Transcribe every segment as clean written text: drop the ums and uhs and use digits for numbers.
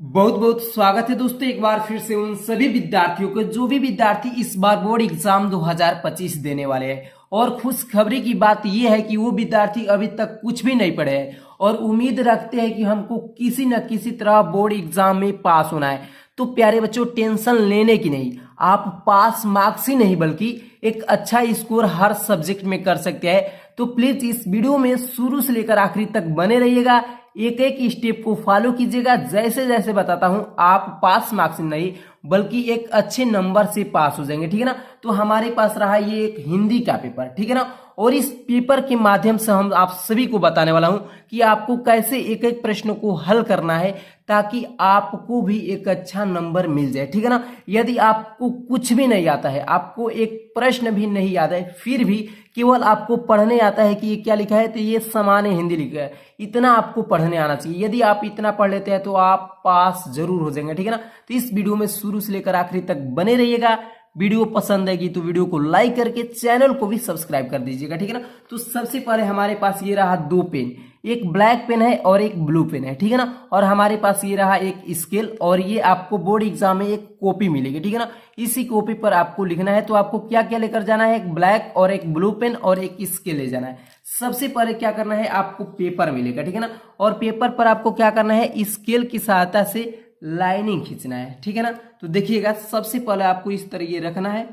बहुत बहुत स्वागत है दोस्तों, एक बार फिर से उन सभी विद्यार्थियों को जो भी विद्यार्थी इस बार बोर्ड एग्जाम 2025 देने वाले हैं। और खुशखबरी की बात यह है कि वो विद्यार्थी अभी तक कुछ भी नहीं पढ़े हैं और उम्मीद रखते हैं कि हमको किसी न किसी तरह बोर्ड एग्जाम में पास होना है। तो प्यारे बच्चों, टेंशन लेने की नहीं, आप पास मार्क्स ही नहीं बल्कि एक अच्छा स्कोर हर सब्जेक्ट में कर सकते हैं। तो प्लीज इस वीडियो में शुरू से लेकर आखिरी तक बने रहिएगा, एक एक स्टेप को फॉलो कीजिएगा। जैसे जैसे बताता हूं आप पास मार्क्स नहीं बल्कि एक अच्छे नंबर से पास हो जाएंगे, ठीक है ना। तो हमारे पास रहा ये एक हिंदी का पेपर, ठीक है ना। और इस पेपर के माध्यम से हम आप सभी को बताने वाला हूं कि आपको कैसे एक एक प्रश्न को हल करना है ताकि आपको भी एक अच्छा नंबर मिल जाए, ठीक है ना। यदि आपको कुछ भी नहीं आता है, आपको एक प्रश्न भी नहीं याद है, फिर भी केवल आपको पढ़ने आता है कि ये क्या लिखा है, तो ये सामान्य हिंदी लिखा है, इतना आपको पढ़ने आना चाहिए। यदि आप इतना पढ़ लेते हैं तो आप पास जरूर हो जाएंगे, ठीक है ना। तो इस वीडियो में शुरू से लेकर आखिरी तक बने रहिएगा। वीडियो पसंद आएगी तो वीडियो को लाइक करके चैनल को भी सब्सक्राइब कर दीजिएगा, ठीक है ना। तो सबसे पहले हमारे पास ये रहा दो पेन, एक ब्लैक पेन है और एक ब्लू पेन है, ठीक है ना। और हमारे पास ये रहा एक स्केल और ये आपको बोर्ड एग्जाम में एक कॉपी मिलेगी, ठीक है ना। इसी कॉपी पर आपको लिखना है। तो आपको क्या क्या लेकर जाना है, एक ब्लैक और एक ब्लू पेन और एक स्केल ले जाना है। सबसे पहले क्या करना है, आपको पेपर मिलेगा, ठीक है ना। और पेपर पर आपको क्या करना है, स्केल की सहायता से लाइनिंग खींचना है, ठीक है ना। तो देखिएगा, सबसे पहले आपको इस तरह ये रखना है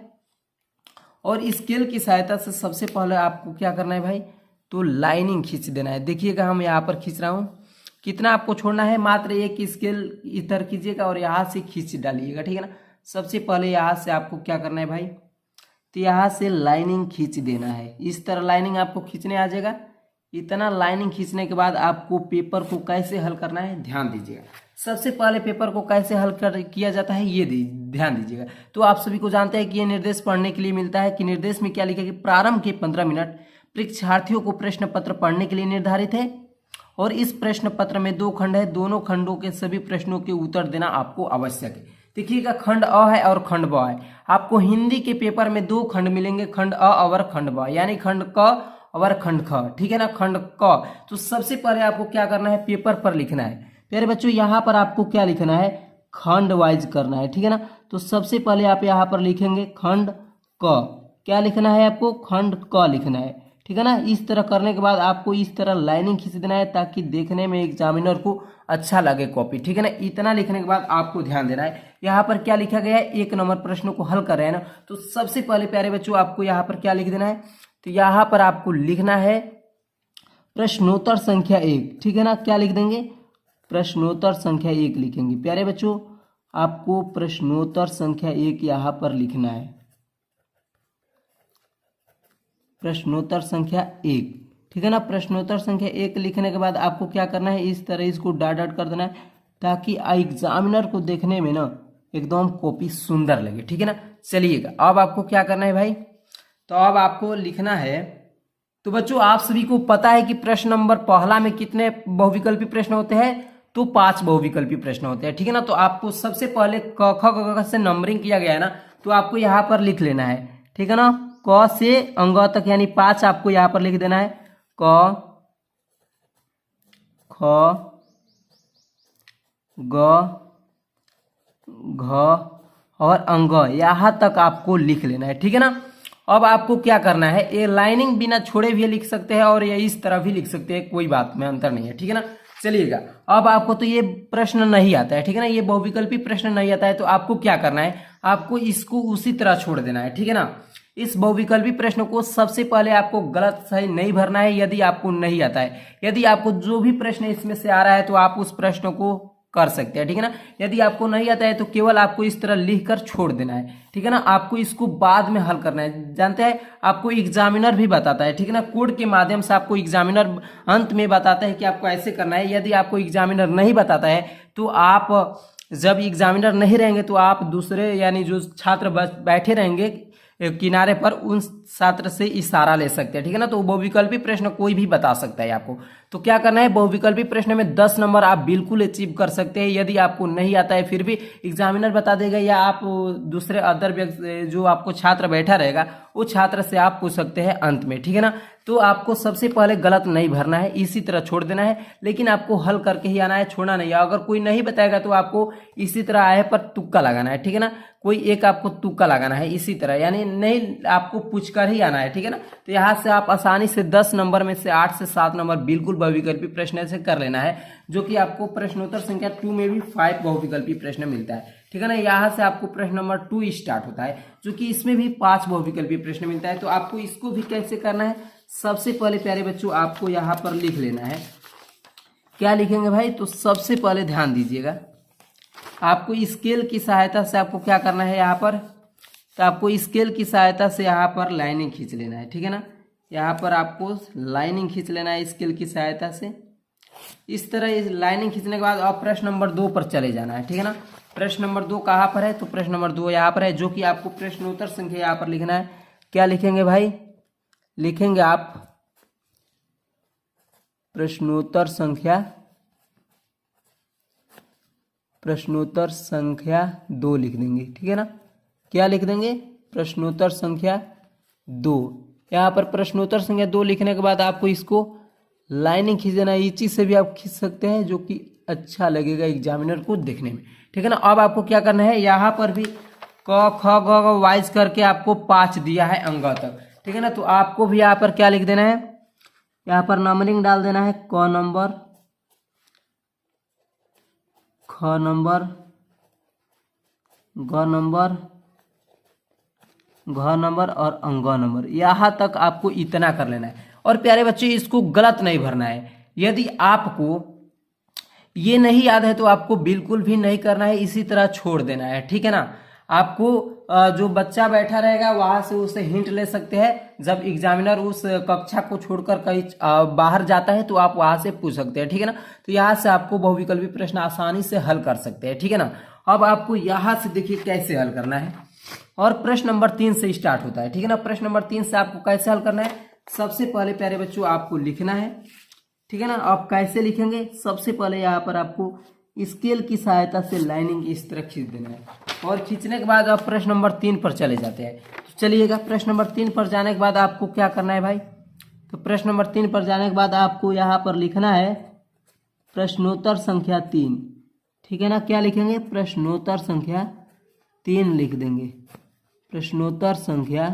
और स्केल की सहायता से सबसे पहले आपको क्या करना है भाई, तो लाइनिंग खींच देना है। देखिएगा हम यहाँ पर खींच रहा हूँ, कितना आपको छोड़ना है, मात्र एक स्केल इधर कीजिएगा और यहाँ से खींच डालिएगा, ठीक है ना। सबसे पहले यहाँ से आपको क्या करना है भाई, तो यहाँ से लाइनिंग खींच देना है। इस तरह लाइनिंग आपको खींचने आ जाएगा। इतना लाइनिंग खींचने के बाद आपको पेपर को कैसे हल करना है ध्यान दीजिएगा। सबसे पहले पेपर को कैसे हल कर किया जाता है ये ध्यान दीजिएगा। तो आप सभी को जानते हैं कि ये निर्देश पढ़ने के लिए मिलता है कि निर्देश में क्या लिखा है कि प्रारंभ के 15 मिनट परीक्षार्थियों को प्रश्न पत्र पढ़ने के लिए निर्धारित है और इस प्रश्न पत्र में 2 खंड है, दोनों खंडों के सभी प्रश्नों के उत्तर देना आपको आवश्यक है। देखिएगा, खंड अ है और खंड ब है। आपको हिंदी के पेपर में 2 खंड मिलेंगे, खंड अ और खंड ब, यानी खंड क और खंड ख, ठीक है ना, खंड क। तो सबसे पहले आपको क्या करना है, पेपर पर लिखना है। प्यारे बच्चों, यहाँ पर आपको क्या लिखना है, खंड वाइज करना है, ठीक है ना। तो सबसे पहले आप यहाँ पर लिखेंगे खंड क, क्या लिखना है आपको, खंड क लिखना है, ठीक है ना। इस तरह करने के बाद आपको इस तरह लाइनिंग खींच देना है ताकि देखने में एग्जामिनर को अच्छा लगे कॉपी, ठीक है ना। इतना लिखने के बाद आपको ध्यान देना है, यहाँ पर क्या लिखा गया है, 1 नंबर प्रश्न को हल कर रहे हैं ना। तो सबसे पहले प्यारे बच्चों आपको यहाँ पर क्या लिख देना है, तो यहाँ पर आपको लिखना है प्रश्नोत्तर संख्या 1, ठीक है ना। क्या लिख देंगे, प्रश्नोत्तर संख्या 1 लिखेंगे। प्यारे बच्चों, आपको प्रश्नोत्तर संख्या 1 यहाँ पर लिखना है, प्रश्नोत्तर संख्या 1, ठीक है ना। प्रश्नोत्तर संख्या 1 लिखने के बाद आपको क्या करना है, इस तरह इसको डॉट डॉट कर देना है ताकि एग्जामिनर को देखने में ना एकदम कॉपी सुंदर लगे, ठीक है ना। चलिएगा, अब आपको क्या करना है भाई, तो अब आपको लिखना है। तो बच्चों, आप सभी को पता है कि प्रश्न नंबर पहला में कितने बहुविकल्पी प्रश्न होते हैं, तो 5 बहुविकल्पी प्रश्न होते हैं, ठीक है ना। तो आपको सबसे पहले क ख ग घ से नंबरिंग किया गया है ना, तो आपको यहाँ पर लिख लेना है, ठीक है ना। क से अंग तक यानी 5 आपको यहाँ पर लिख देना है, क ख ग घ और अंग, यहाँ तक आपको लिख लेना है, ठीक है ना। अब आपको क्या करना है, ये लाइनिंग बिना छोड़े भी लिख सकते हैं और ये इस तरह भी लिख सकते हैं, कोई बात में अंतर नहीं है, ठीक है ना। चलिएगा, अब आपको तो ये प्रश्न नहीं आता है, ठीक है ना, ये बहुविकल्पी प्रश्न नहीं आता है, तो आपको क्या करना है, आपको इसको उसी तरह छोड़ देना है, ठीक है ना। इस बहुविकल्पी प्रश्न को सबसे पहले आपको गलत सही नहीं भरना है यदि आपको नहीं आता है। यदि आपको जो भी प्रश्न इसमें से आ रहा है तो आप उस प्रश्न को कर सकते हैं, ठीक है ना। यदि आपको नहीं आता है तो केवल आपको इस तरह लिखकर छोड़ देना है, ठीक है ना। आपको इसको बाद में हल करना है, जानते हैं आपको एग्जामिनर भी बताता है, ठीक है ना। कोड के माध्यम से आपको एग्जामिनर अंत में बताता है कि आपको ऐसे करना है। यदि आपको एग्जामिनर नहीं बताता है तो आप जब एग्जामिनर नहीं रहेंगे तो आप दूसरे यानी जो छात्र बैठे रहेंगे किनारे पर, उन छात्र से इशारा ले सकते हैं, ठीक है ना। तो बहुविकल्पी प्रश्न कोई भी बता सकता है आपको। तो क्या करना है, बहुविकल्पी प्रश्न में 10 नंबर आप बिल्कुल अचीव कर सकते हैं। यदि आपको नहीं आता है फिर भी एग्जामिनर बता देगा, या आप दूसरे अदर व्यक्ति जो आपको छात्र बैठा रहेगा वो छात्र से आप पूछ सकते हैं अंत में, ठीक है ना। तो आपको सबसे पहले गलत नहीं भरना है, इसी तरह छोड़ देना है, लेकिन आपको हल करके ही आना है, छोड़ना नहीं है। अगर कोई नहीं बताएगा तो आपको इसी तरह आए पर तुक्का लगाना है, ठीक है ना। कोई एक आपको तुक्का लगाना है इसी तरह, यानी नहीं आपको पूछकर ही आना है, ठीक है ना। तो यहाँ से आप आसानी से 10 नंबर में से 8 से 7 नंबर बिल्कुल बहुविकल्पी प्रश्न से कर लेना है, जो कि आपको प्रश्नोत्तर संख्या 2 में भी 5 बहुविकल्पी प्रश्न मिलता है, ठीक है ना। यहाँ से आपको प्रश्न नंबर 2 स्टार्ट होता है, जो कि इसमें भी 5 बहुविकल्पी प्रश्न मिलता है। तो आपको इसको भी कैसे करना है, सबसे पहले प्यारे बच्चों आपको यहाँ पर लिख लेना है। क्या लिखेंगे भाई, तो सबसे पहले ध्यान दीजिएगा, आपको स्केल की सहायता से आपको क्या करना है यहाँ पर, तो आपको स्केल की सहायता से यहाँ पर लाइनिंग खींच लेना है, ठीक है ना। यहाँ पर आपको लाइनिंग खींच लेना है स्केल की सहायता से। इस तरह इस लाइनिंग खींचने के बाद आप प्रश्न नंबर 2 पर चले जाना है, ठीक है ना। प्रश्न नंबर 2 कहाँ पर है, तो प्रश्न नंबर 2 यहाँ पर है, जो कि आपको प्रश्नोत्तर संख्या यहाँ पर लिखना है। क्या लिखेंगे भाई, लिखेंगे आप प्रश्नोत्तर संख्या 2 लिख देंगे, ठीक है ना। क्या लिख देंगे, प्रश्नोत्तर संख्या 2। यहाँ पर प्रश्नोत्तर संख्या 2 लिखने के बाद आपको इसको लाइनिंग खींच देना है। इसी से भी आप खींच सकते हैं, जो कि अच्छा लगेगा एग्जामिनर को देखने में, ठीक है ना। अब आपको क्या करना है, यहाँ पर भी क ख ग वाइज करके आपको 5 दिया है अंक तक, ठीक है ना। तो आपको भी यहाँ पर क्या लिख देना है, यहाँ पर नंबरिंग डाल देना है, क नंबर, ख नंबर, ग नंबर, घ नंबर और अंग नंबर। यहाँ तक आपको इतना कर लेना है। और प्यारे बच्चे इसको गलत नहीं भरना है। यदि आपको ये नहीं याद है तो आपको बिल्कुल भी नहीं करना है, इसी तरह छोड़ देना है, ठीक है ना। आपको जो बच्चा बैठा रहेगा वहां से उसे हिंट ले सकते हैं। जब एग्जामिनर उस कक्षा को छोड़कर कहीं बाहर जाता है तो आप वहां से पूछ सकते हैं, ठीक है ना। तो यहाँ से आपको बहुविकल्पी प्रश्न आसानी से हल कर सकते हैं, ठीक है ना। अब आपको यहाँ से देखिए कैसे हल करना है, और प्रश्न नंबर 3 से स्टार्ट होता है, ठीक है ना। प्रश्न नंबर 3 से आपको कैसे हल करना है, सबसे पहले प्यारे बच्चों आपको लिखना है, ठीक है ना। आप कैसे लिखेंगे, सबसे पहले यहाँ पर आपको स्केल की सहायता से लाइनिंग इस तरह खींच देना है, और खींचने के बाद आप प्रश्न नंबर 3 पर चले जाते हैं। तो चलिएगा, प्रश्न नंबर 3 पर जाने के बाद आपको क्या करना है भाई, तो प्रश्न नंबर 3 पर जाने के बाद आपको यहाँ पर लिखना है प्रश्नोत्तर संख्या 3, ठीक है ना। क्या लिखेंगे, प्रश्नोत्तर संख्या 3 लिख देंगे, प्रश्नोत्तर संख्या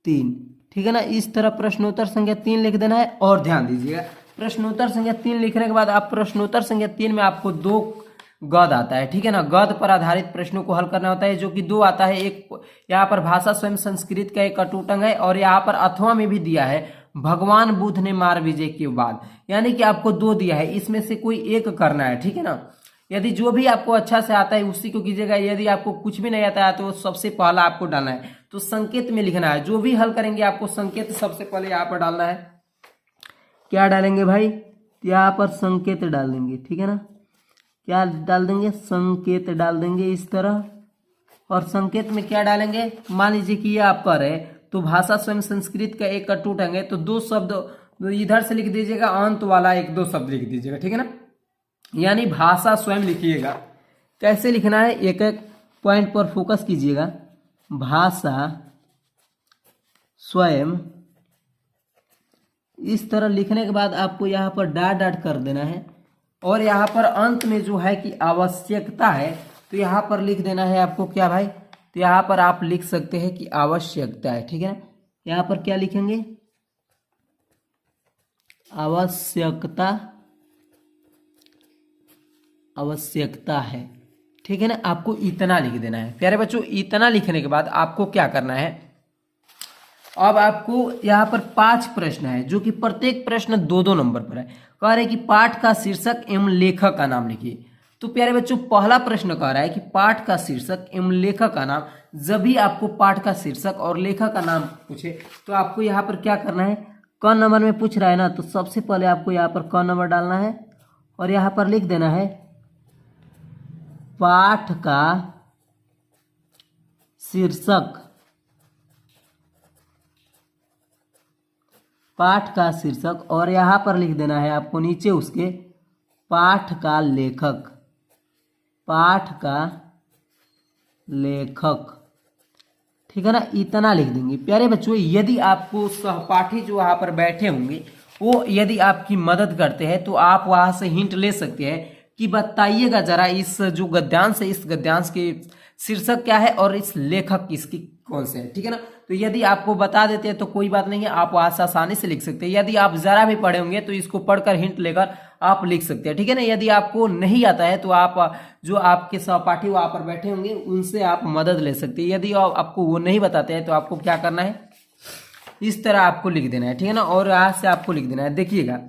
3, ठीक है ना। इस तरह प्रश्नोत्तर संख्या 3 लिख देना है। और ध्यान दीजिएगा, प्रश्नोत्तर संख्या 3 लिखने के बाद आप प्रश्नोत्तर संख्या 3 में आपको 2 गद आता है, ठीक है ना। गद पर आधारित प्रश्नों को हल करना होता है, जो कि 2 आता है। एक यहाँ पर भाषा स्वयं संस्कृत का एक अटूट अंग है, और यहाँ पर अथवा में भी दिया है भगवान बुद्ध ने मार विजय के बाद, यानी कि आपको 2 दिया है, इसमें से कोई एक करना है, ठीक है ना। यदि जो भी आपको अच्छा से आता है उसी को कीजिएगा। यदि आपको कुछ भी नहीं आता है तो सबसे पहला आपको डालना है, तो संकेत में लिखना है। जो भी हल करेंगे आपको संकेत सबसे पहले यहाँ पर डालना है। क्या डालेंगे भाई, यहाँ पर संकेत डाल देंगे, ठीक है ना। क्या डाल देंगे, संकेत डाल देंगे इस तरह। और संकेत में क्या डालेंगे, मान लीजिए कि ये आप पर है तो भाषा स्वयं संस्कृत का एक अटूट अंग है, तो 2 शब्द इधर से लिख दीजिएगा, अंत वाला 1-2 शब्द लिख दीजिएगा, ठीक है ना। यानी भाषा स्वयं लिखिएगा। कैसे लिखना है, एक एक पॉइंट पर फोकस कीजिएगा। भाषा स्वयं, इस तरह लिखने के बाद आपको यहाँ पर डॉट डॉट कर देना है, और यहाँ पर अंत में जो है कि आवश्यकता है, तो यहाँ पर लिख देना है आपको क्या भाई, तो यहाँ पर आप लिख सकते हैं कि आवश्यकता है, ठीक है ना। यहाँ पर क्या लिखेंगे, आवश्यकता है, ठीक है ना। आपको इतना लिख देना है प्यारे बच्चों। इतना लिखने के बाद आपको क्या करना है, अब आपको यहाँ पर 5 प्रश्न है, जो कि प्रत्येक प्रश्न 2-2 नंबर पर है। कह रहे कि पाठ का शीर्षक एवं लेखक का नाम लिखिए। तो प्यारे बच्चों पहला प्रश्न कह रहा है कि पाठ का शीर्षक एवं लेखक का नाम। जब भी आपको पाठ का शीर्षक और लेखक का नाम पूछे तो आपको यहाँ पर क्या करना है, क नंबर में पूछ रहा है ना, तो सबसे पहले आपको यहाँ पर क नंबर डालना है, और यहाँ पर लिख देना है पाठ का शीर्षक पाठ का शीर्षक और यहाँ पर लिख देना है आपको नीचे उसके पाठ का लेखक, पाठ का लेखक, ठीक है ना, इतना लिख देंगे। प्यारे बच्चों, यदि आपको सहपाठी जो वहाँ पर बैठे होंगे वो यदि आपकी मदद करते हैं तो आप वहाँ से हिंट ले सकते हैं कि बताइएगा जरा इस जो गद्यांश है इस गद्यांश के शीर्षक क्या है और इस लेखक इसकी कौन से है, ठीक है ना। तो यदि आपको बता देते हैं तो कोई बात नहीं है, आप वहाँ से आसानी से लिख सकते हैं। यदि आप जरा भी पढ़े होंगे तो इसको पढ़कर हिंट लेकर आप लिख सकते हैं, ठीक है ना। यदि आपको नहीं आता है तो आप जो आपके सहपाठी वहाँ पर बैठे होंगे उनसे आप मदद ले सकते हैं। यदि आपको वो नहीं बताते हैं तो आपको क्या करना है, इस तरह आपको लिख देना है, ठीक है ना। और यहाँ से आपको लिख देना है, देखिएगा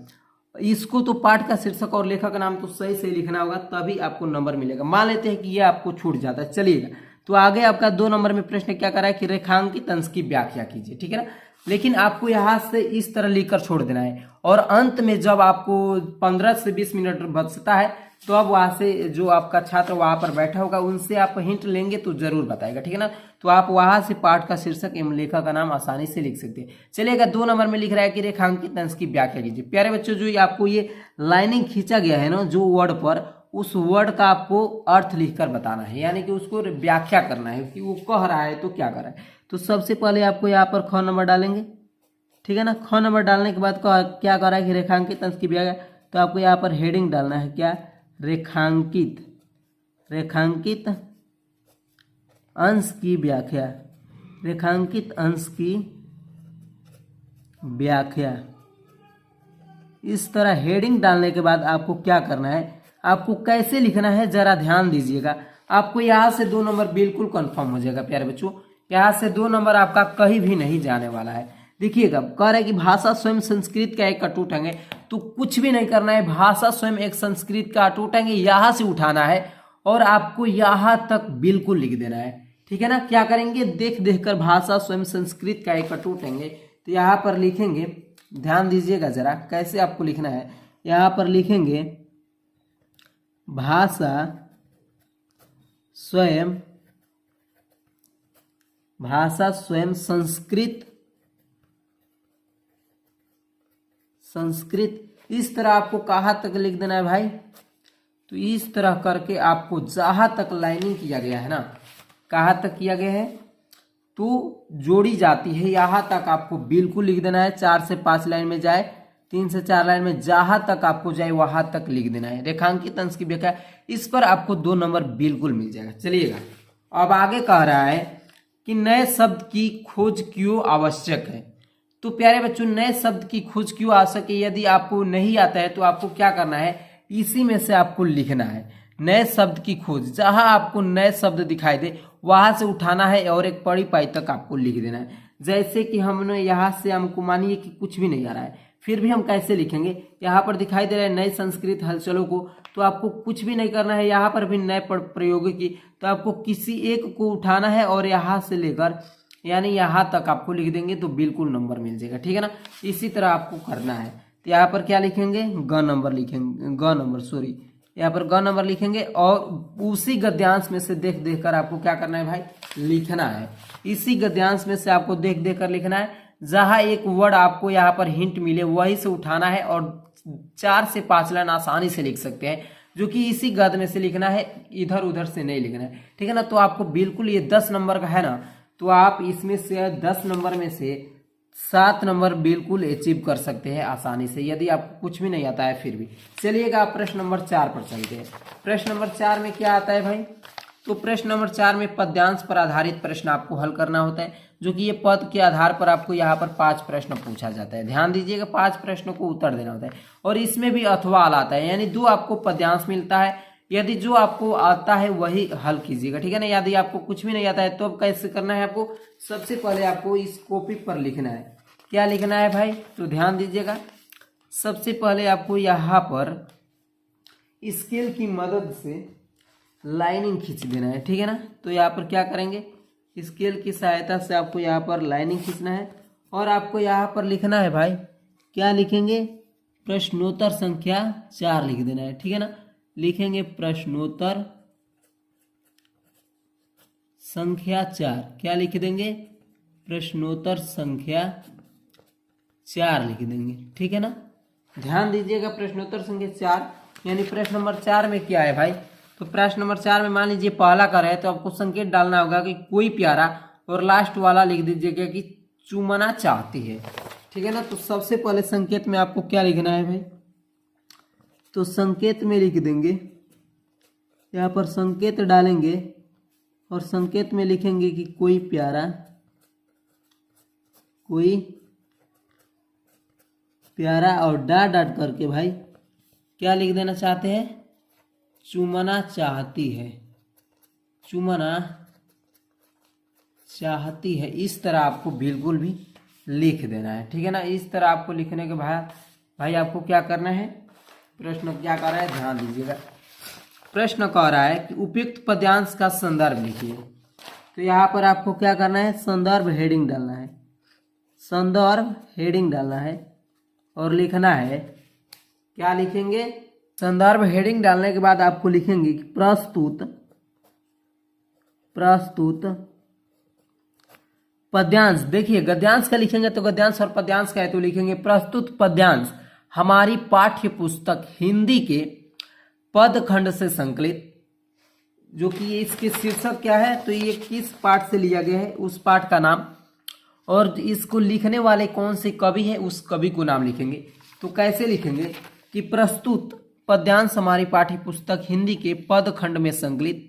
इसको तो पाठ का शीर्षक और लेखक का नाम तो सही से लिखना होगा तभी आपको नंबर मिलेगा। मान लेते हैं कि ये आपको छूट जाता है, चलिएगा तो आगे आपका 2 नंबर में प्रश्न क्या कर रहा है कि रेखांकित अंश की व्याख्या कीजिए, ठीक है ना। लेकिन आपको यहाँ से इस तरह लिखकर छोड़ देना है और अंत में जब आपको 15 से 20 मिनट बचता है तो अब वहाँ से जो आपका छात्र वहाँ पर बैठा होगा उनसे आप हिंट लेंगे तो जरूर बताएगा, ठीक है ना। तो आप वहाँ से पाठ का शीर्षक एवं लेखक का नाम आसानी से लिख सकते हैं। चलिएगा 2 नंबर में लिख रहा है कि रेखांकित अंश की व्याख्या कीजिए। प्यारे बच्चों, जो आपको ये लाइनिंग खींचा गया है ना जो वर्ड पर, उस वर्ड का आपको अर्थ लिखकर बताना है, यानी कि उसको व्याख्या करना है कि वो कह रहा है तो क्या कर रहा है। तो सबसे पहले आपको यहाँ पर ख नंबर डालेंगे, ठीक है ना। ख नंबर डालने के बाद क्या कर रहा है कि रेखांकित अंश की व्याख्या, तो आपको यहाँ पर हेडिंग डालना है क्या, रेखांकित, रेखांकित अंश की व्याख्या, रेखांकित अंश की व्याख्या। इस तरह हेडिंग डालने के बाद आपको क्या करना है, आपको कैसे लिखना है जरा ध्यान दीजिएगा। आपको यहाँ से 2 नंबर बिल्कुल कंफर्म हो जाएगा प्यारे बच्चों, यहाँ से 2 नंबर आपका कहीं भी नहीं जाने वाला है। देखिएगा कह रहा है कि भाषा स्वयं संस्कृत का एक अटूट अंग है, तो कुछ भी नहीं करना है, भाषा स्वयं एक संस्कृत का अटूट अंग है, यहाँ से उठाना है और आपको यहाँ तक बिल्कुल लिख देना है, ठीक है ना। क्या करेंगे, देख देख कर भाषा स्वयं संस्कृत का एक अटूट अंग है, तो यहाँ पर लिखेंगे, ध्यान दीजिएगा जरा कैसे आपको लिखना है। यहाँ पर लिखेंगे भाषा स्वयं, भाषा स्वयं संस्कृत, संस्कृत। इस तरह आपको कहाँ तक लिख देना है भाई, तो इस तरह करके आपको जहां तक लाइनिंग किया गया है ना, कहाँ तक किया गया है तो जोड़ी जाती है यहाँ तक आपको बिल्कुल लिख देना है। 4 से 5 लाइन में जाए, 3 से 4 लाइन में जहां तक आपको जाए वहां तक लिख देना है। रेखांकित अंश की व्याख्या, इस पर आपको 2 नंबर बिल्कुल मिल जाएगा। चलिएगा अब आगे कह रहा है कि नए शब्द की खोज क्यों आवश्यक है। तो प्यारे बच्चों, नए शब्द की खोज क्यों आवश्यक है, यदि आपको नहीं आता है तो आपको क्या करना है, इसी में से आपको लिखना है नए शब्द की खोज। जहां आपको नए शब्द दिखाई दे वहां से उठाना है और एक पड़ी पाई तक आपको लिख देना है। जैसे कि हमने यहाँ से, हमको मानिए कि कुछ भी नहीं आ रहा है, फिर भी हम कैसे लिखेंगे, यहाँ पर दिखाई दे रहा है नए संस्कृत हलचलों को, तो आपको कुछ भी नहीं करना है। यहाँ पर भी नए प्रयोग की, तो आपको किसी एक को उठाना है और यहाँ से लेकर यानी यहाँ तक आपको लिख देंगे तो बिल्कुल नंबर मिल जाएगा, ठीक है ना। इसी तरह आपको करना है। तो यहाँ पर क्या लिखेंगे, ग नंबर लिखेंगे, ग नंबर सॉरी, यहाँ पर ग नंबर लिखेंगे और उसी गद्यांश में से देख देख कर आपको क्या करना है भाई, लिखना है। इसी गद्यांश में से आपको देख देख कर लिखना है। जहां एक वर्ड आपको यहाँ पर हिंट मिले वही से उठाना है और 4 से 5 लाइन आसानी से लिख सकते हैं, जो कि इसी गद में से लिखना है, इधर उधर से नहीं लिखना है, ठीक है ना। तो आपको बिल्कुल ये 10 नंबर का है ना, तो आप इसमें से 10 नंबर में से 7 नंबर बिल्कुल अचीव कर सकते हैं आसानी से, यदि आपको कुछ भी नहीं आता है फिर भी। चलिएगा आप प्रश्न नंबर 4 पर चलते हैं। प्रश्न नंबर 4 में क्या आता है भाई, तो प्रश्न नंबर 4 में पद्यांश पर आधारित प्रश्न आपको हल करना होता है, जो कि ये पद के आधार पर आपको यहाँ पर 5 प्रश्न पूछा जाता है। ध्यान दीजिएगा 5 प्रश्नों को उत्तर देना होता है और इसमें भी अथवा आता है, यानी 2 आपको पद्यांश मिलता है। यदि जो आपको आता है वही हल कीजिएगा, ठीक है ना। यदि आपको कुछ भी नहीं आता है तो अब कैसे करना है, आपको सबसे पहले आपको इस कॉपी पर लिखना है। क्या लिखना है भाई, तो ध्यान दीजिएगा, सबसे पहले आपको यहाँ पर स्केल की मदद से लाइनिंग खींच देना है, ठीक है ना। तो यहाँ पर क्या करेंगे, स्केल की सहायता से आपको यहाँ पर लाइनिंग खींचना है और आपको यहाँ पर लिखना है भाई, क्या लिखेंगे, प्रश्नोत्तर संख्या 4 लिख देना है, ठीक है ना। लिखेंगे प्रश्नोत्तर संख्या 4, क्या लिख देंगे, प्रश्नोत्तर संख्या 4 लिख देंगे, ठीक है ना। ध्यान दीजिएगा प्रश्नोत्तर संख्या 4 यानी प्रश्न नंबर 4 में क्या है भाई। तो प्रश्न नंबर 4 में मान लीजिए पहला कर है तो आपको संकेत डालना होगा कि कोई प्यारा, और लास्ट वाला लिख दीजिएगा कि चुमना चाहती है, ठीक है ना। तो सबसे पहले संकेत में आपको क्या लिखना है भाई, तो संकेत में लिख देंगे, यहाँ पर संकेत डालेंगे और संकेत में लिखेंगे कि कोई प्यारा, कोई प्यारा, और डाट डाट करके भाई क्या लिख देना चाहते हैं, चुमना चाहती है, चुमना चाहती है। इस तरह आपको बिल्कुल भी लिख देना है, ठीक है ना। इस तरह आपको लिखने के बाद भाई आपको क्या करना है, प्रश्न क्या कर रहा है ध्यान दीजिएगा। प्रश्न कह रहा है कि उपयुक्त पद्यांश का संदर्भ लिखिए। तो यहाँ पर आपको क्या करना है, संदर्भ हेडिंग डालना है, संदर्भ हेडिंग डालना है और लिखना है, क्या लिखेंगे, संदर्भ हेडिंग डालने के बाद आपको लिखेंगे कि प्रस्तुत पद्यांश। देखिए गद्यांश का लिखेंगे तो गद्यांश और पद्यांश का है तो लिखेंगे प्रस्तुत पद्यांश हमारी पाठ्य पुस्तक हिंदी के पद खंड से संकलित, जो कि इसके शीर्षक क्या है, तो ये किस पाठ से लिया गया है उस पाठ का नाम, और इसको लिखने वाले कौन से कवि है उस कवि को नाम लिखेंगे। तो कैसे लिखेंगे कि प्रस्तुत पद्यांश हमारी पाठ्य पुस्तक हिंदी के पद खंड में संकलित,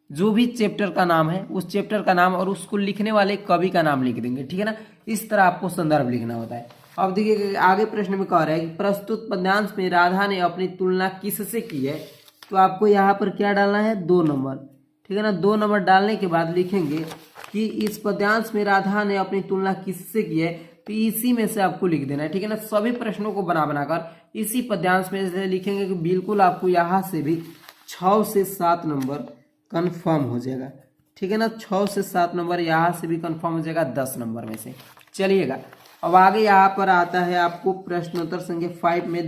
जो भी चैप्टर का नाम है उस चैप्टर का नाम और उसको लिखने वाले कवि का नाम लिख देंगे, ठीक है ना। इस तरह आपको संदर्भ लिखना होता है। अब देखिए आगे प्रश्न में कह रहा है कि प्रस्तुत पद्यांश में राधा ने अपनी तुलना किससे की है। तो आपको यहाँ पर क्या डालना है, 2 नंबर, ठीक है ना। 2 नंबर डालने के बाद लिखेंगे कि इस पद्यांश में राधा ने अपनी तुलना किससे की है, तो इसी में से आपको लिख देना है, ठीक है ना। सभी प्रश्नों को बना बनाकर इसी पद्यांश में से लिखेंगे कि बिल्कुल आपको यहाँ से भी 6 से 7 नंबर कन्फर्म हो जाएगा, ठीक है ना। 6 से 7 नंबर यहाँ से भी कन्फर्म हो जाएगा 10 नंबर में से। चलिएगा अब आगे यहाँ पर आता है आपको प्रश्नोत्तर संख्या 5 में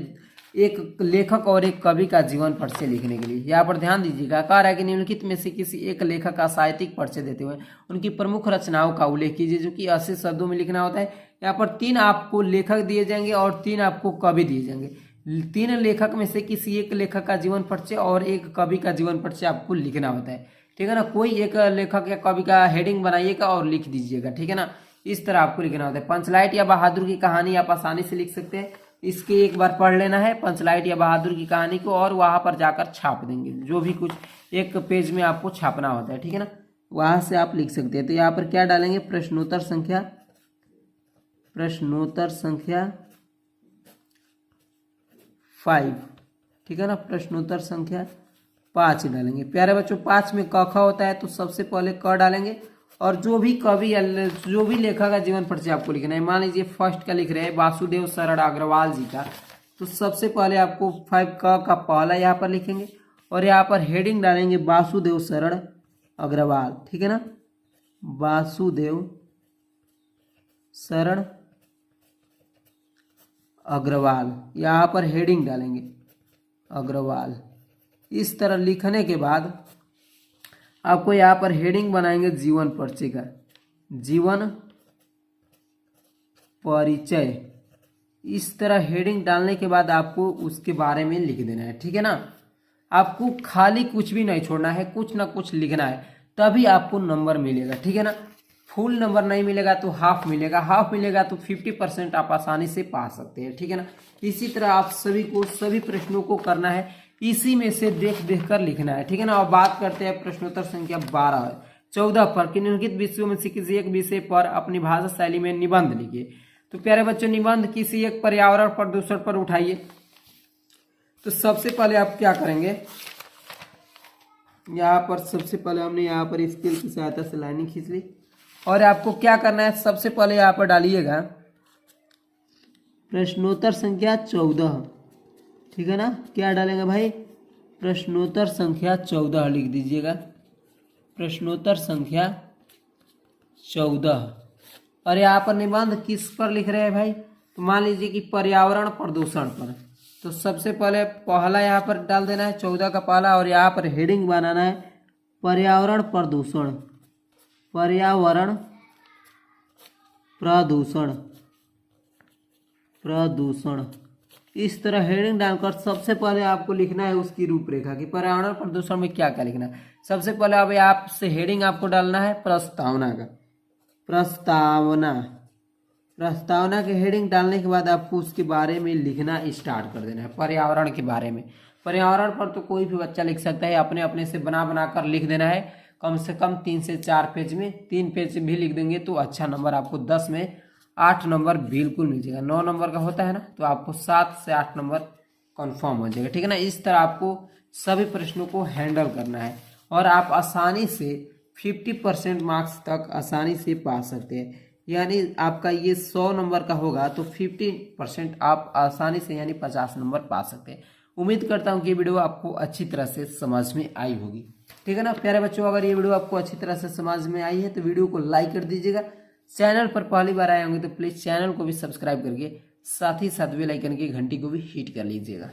एक लेखक और एक कवि का जीवन परिचय लिखने के लिए। यहाँ पर ध्यान दीजिएगा, कह रहा है कि निम्नलिखित में से किसी एक लेखक का साहित्यिक परिचय देते हुए उनकी प्रमुख रचनाओं का उल्लेख कीजिए, जो कि 80 शब्दों में लिखना होता है। यहाँ पर 3 आपको लेखक दिए जाएंगे और 3 आपको कवि दिए जाएंगे। 3 लेखक में से किसी एक लेखक का जीवन परिचय और एक कवि का जीवन परिचय आपको लिखना होता है, ठीक है ना। कोई एक लेखक या कवि का हेडिंग बनाइएगा और लिख दीजिएगा, ठीक है ना। इस तरह आपको लिखना होता है। पंचलाइट या बहादुर की कहानी आप आसानी से लिख सकते हैं, इसके एक बार पढ़ लेना है पंचलाइट या बहादुर की कहानी को, और वहां पर जाकर छाप देंगे, जो भी कुछ एक पेज में आपको छापना होता है, ठीक है ना। वहां से आप लिख सकते हैं। तो यहाँ पर क्या डालेंगे, प्रश्नोत्तर संख्या 5, ठीक है ना। प्रश्नोत्तर संख्या 5 डालेंगे। प्यारे बच्चों 5 में क ख होता है तो सबसे पहले क डालेंगे, और जो भी कवि जो भी लेखक का जीवन परिचय आपको लिखना है। मान लीजिए फर्स्ट का लिख रहे हैं वासुदेव शरण अग्रवाल जी का, तो सबसे पहले आपको 5 क का पहला यहाँ पर लिखेंगे और यहाँ पर हेडिंग डालेंगे वासुदेव शरण अग्रवाल, ठीक है ना। वासुदेव शरण अग्रवाल, यहाँ पर हेडिंग डालेंगे अग्रवाल। इस तरह लिखने के बाद आपको यहाँ पर हेडिंग बनाएंगे जीवन परिचय का, जीवन परिचय। इस तरह हेडिंग डालने के बाद आपको उसके बारे में लिख देना है, ठीक है ना। आपको खाली कुछ भी नहीं छोड़ना है, कुछ ना कुछ लिखना है, तभी आपको नंबर मिलेगा, ठीक है ना। फुल नंबर नहीं मिलेगा तो हाफ मिलेगा, हाफ मिलेगा तो 50% आप आसानी से पा सकते हैं, ठीक है ना। इसी तरह आप सभी को सभी प्रश्नों को करना है, इसी में से देख देख कर लिखना है, ठीक है ना। अब बात करते हैं प्रश्नोत्तर संख्या 14 पर कि निम्नलिखित विषयों में से किसी एक विषय पर अपनी भाषा शैली में निबंध लिखिए। तो प्यारे बच्चों निबंध किसी एक पर्यावरण प्रदूषण पर उठाइए। तो सबसे पहले आप क्या करेंगे, यहाँ पर सबसे पहले हमने यहाँ पर स्केल की सहायता से लाइनिंग खींच ली, और आपको क्या करना है, सबसे पहले यहाँ पर डालिएगा प्रश्नोत्तर संख्या 14, ठीक है ना। क्या डालेंगे भाई, प्रश्नोत्तर संख्या 14 लिख दीजिएगा, प्रश्नोत्तर संख्या 14। और यहाँ पर निबंध किस पर लिख रहे हैं भाई, तो मान लीजिए कि पर्यावरण प्रदूषण पर। तो सबसे पहले पहला यहाँ पर डाल देना है 14 का पहला, और यहाँ पर हेडिंग बनाना है पर्यावरण प्रदूषण, पर्यावरण प्रदूषण, प्रदूषण। इस तरह हेडिंग डालकर सबसे पहले आपको लिखना है उसकी रूपरेखा की पर्यावरण प्रदूषण में क्या क्या लिखना है। सबसे पहले अब आपसे हेडिंग आपको डालना है प्रस्तावना का। प्रस्तावना के हेडिंग डालने के बाद आपको उसके बारे में लिखना स्टार्ट कर देना है। पर्यावरण के बारे में, पर्यावरण पर तो कोई भी बच्चा लिख सकता है, अपने अपने से बना कर लिख देना है। कम से कम 3 से 4 पेज में, 3 पेज भी लिख देंगे तो अच्छा नंबर आपको 10 में 8 नंबर बिल्कुल मिल जाएगा। 9 नंबर का होता है ना, तो आपको 7 से 8 नंबर कंफर्म हो जाएगा, ठीक है ना। इस तरह आपको सभी प्रश्नों को हैंडल करना है और आप आसानी से 50% मार्क्स तक आसानी से पा सकते हैं। यानी आपका ये 100 नंबर का होगा तो 50% आप आसानी से यानी 50 नंबर पा सकते हैं। उम्मीद करता हूँ कि ये वीडियो आपको अच्छी तरह से समझ में आई होगी, ठीक है ना प्यारे बच्चों। अगर ये वीडियो आपको अच्छी तरह से समझ में आई है तो वीडियो को लाइक कर दीजिएगा। चैनल पर पहली बार आए होंगे तो प्लीज़ चैनल को भी सब्सक्राइब करके साथ ही साथ बेल आइकन की घंटी को भी हिट कर लीजिएगा।